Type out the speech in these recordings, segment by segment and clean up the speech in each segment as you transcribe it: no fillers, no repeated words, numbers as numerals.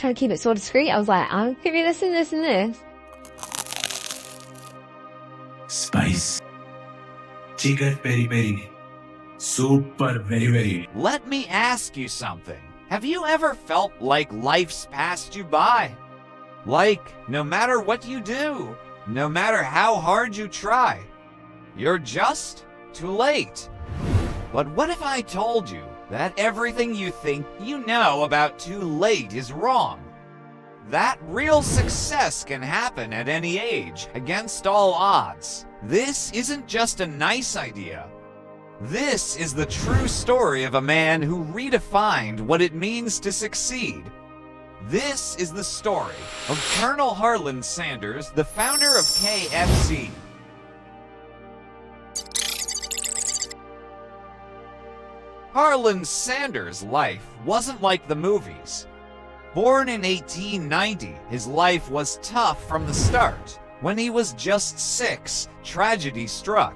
trying to keep it sort of discreet. I was like, I'll give you this and this and this. Spice. Chicken peri peri. Super very very. Let me ask you something. Have you ever felt like life's passed you by? Like, no matter what you do, no matter how hard you try, you're just too late. But what if I told you that everything you think you know about too late is wrong? That real success can happen at any age, against all odds. This isn't just a nice idea. This is the true story of a man who redefined what it means to succeed. This is the story of Colonel Harland Sanders, the founder of KFC. Harland Sanders' life wasn't like the movies. Born in 1890, his life was tough from the start. When he was just 6, tragedy struck.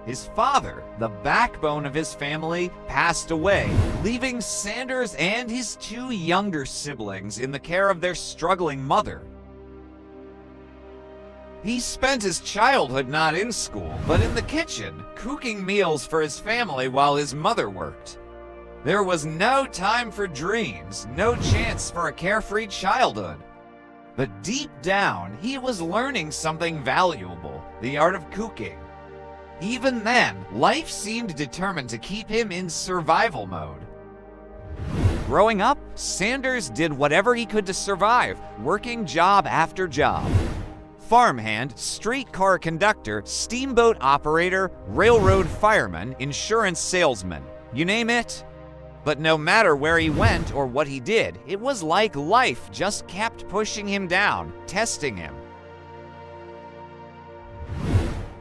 His father, the backbone of his family, passed away, leaving Sanders and his 2 younger siblings in the care of their struggling mother. He spent his childhood not in school, but in the kitchen, cooking meals for his family while his mother worked. There was no time for dreams, no chance for a carefree childhood. But deep down, he was learning something valuable, the art of cooking. Even then, life seemed determined to keep him in survival mode. Growing up, Sanders did whatever he could to survive, working job after job. Farmhand, streetcar conductor, steamboat operator, railroad fireman, insurance salesman, you name it. But no matter where he went or what he did, it was like life just kept pushing him down, testing him.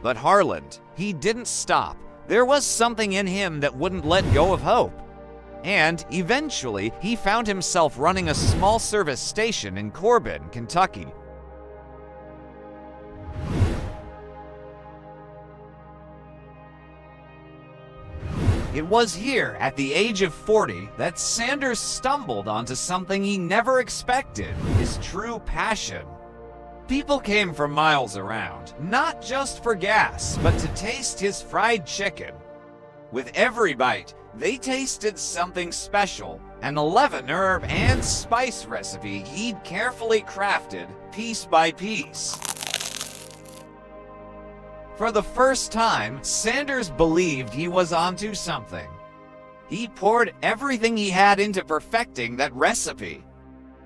But Harland, he didn't stop. There was something in him that wouldn't let go of hope. And eventually, he found himself running a small service station in Corbin, Kentucky. It was here, at the age of 40, that Sanders stumbled onto something he never expected, his true passion. People came from miles around, not just for gas, but to taste his fried chicken. With every bite, they tasted something special, an 11-herb and spice recipe he'd carefully crafted, piece by piece. For the first time, Sanders believed he was onto something. He poured everything he had into perfecting that recipe.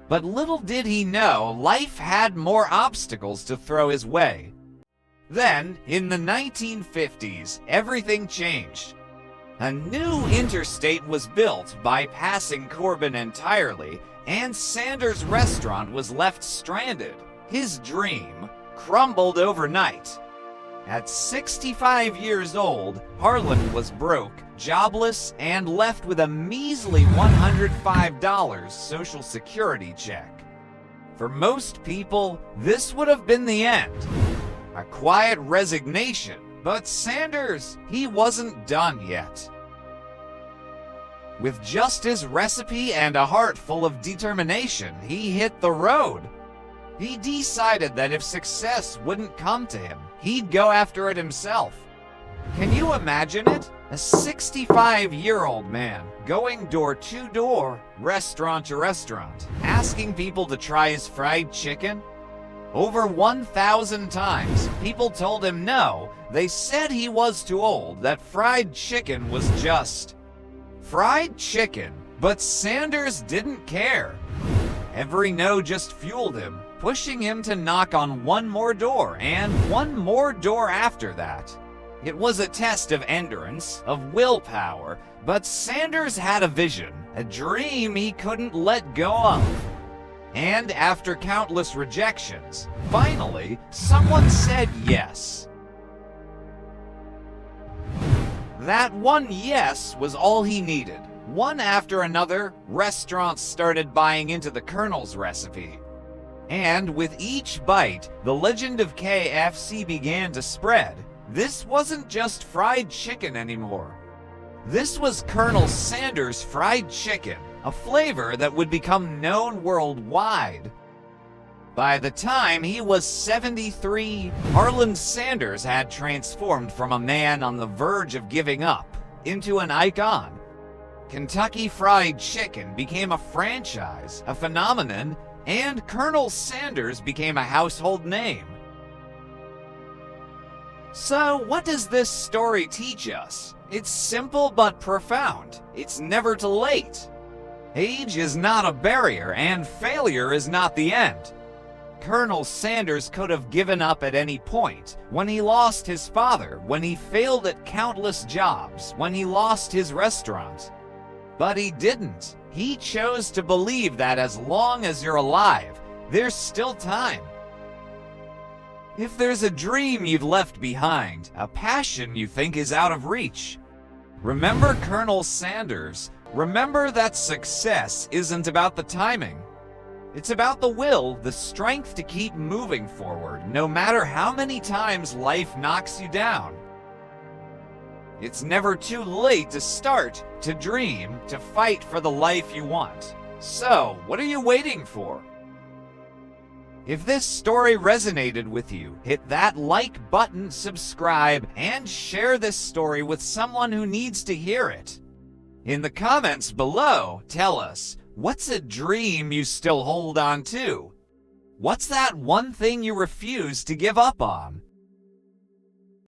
But little did he know, life had more obstacles to throw his way. Then, in the 1950s, everything changed. A new interstate was built, bypassing Corbin entirely, and Sanders' restaurant was left stranded. His dream crumbled overnight. At 65 years old, Harland was broke, jobless, and left with a measly $105 Social Security check. For most people, this would have been the end. A quiet resignation, but Sanders, he wasn't done yet. With just his recipe and a heart full of determination, he hit the road. He decided that if success wouldn't come to him, he'd go after it himself. Can you imagine it? A 65-year-old man going door to door, restaurant to restaurant, asking people to try his fried chicken? Over 1,000 times, people told him no. They said he was too old, that fried chicken was just fried chicken. But Sanders didn't care. Every no just fueled him, pushing him to knock on one more door and one more door after that. It was a test of endurance, of willpower, but Sanders had a vision, a dream he couldn't let go of. And after countless rejections, finally, someone said yes. That one yes was all he needed. One after another, restaurants started buying into the Colonel's recipe. And with each bite, the legend of KFC began to spread. This wasn't just fried chicken anymore. This was Colonel Sanders' fried chicken, a flavor that would become known worldwide. By the time he was 73, Harland Sanders had transformed from a man on the verge of giving up into an icon. Kentucky Fried Chicken became a franchise, a phenomenon, and Colonel Sanders became a household name. So, what does this story teach us? It's simple but profound. It's never too late. Age is not a barrier, and failure is not the end. Colonel Sanders could have given up at any point, when he lost his father, when he failed at countless jobs, when he lost his restaurant. But he didn't. He chose to believe that as long as you're alive, there's still time. If there's a dream you've left behind, a passion you think is out of reach, remember Colonel Sanders. Remember that success isn't about the timing. It's about the will, the strength to keep moving forward, no matter how many times life knocks you down. It's never too late to start, to dream, to fight for the life you want. So, what are you waiting for? If this story resonated with you, hit that like button, subscribe, and share this story with someone who needs to hear it. In the comments below, tell us, what's a dream you still hold on to? What's that one thing you refuse to give up on?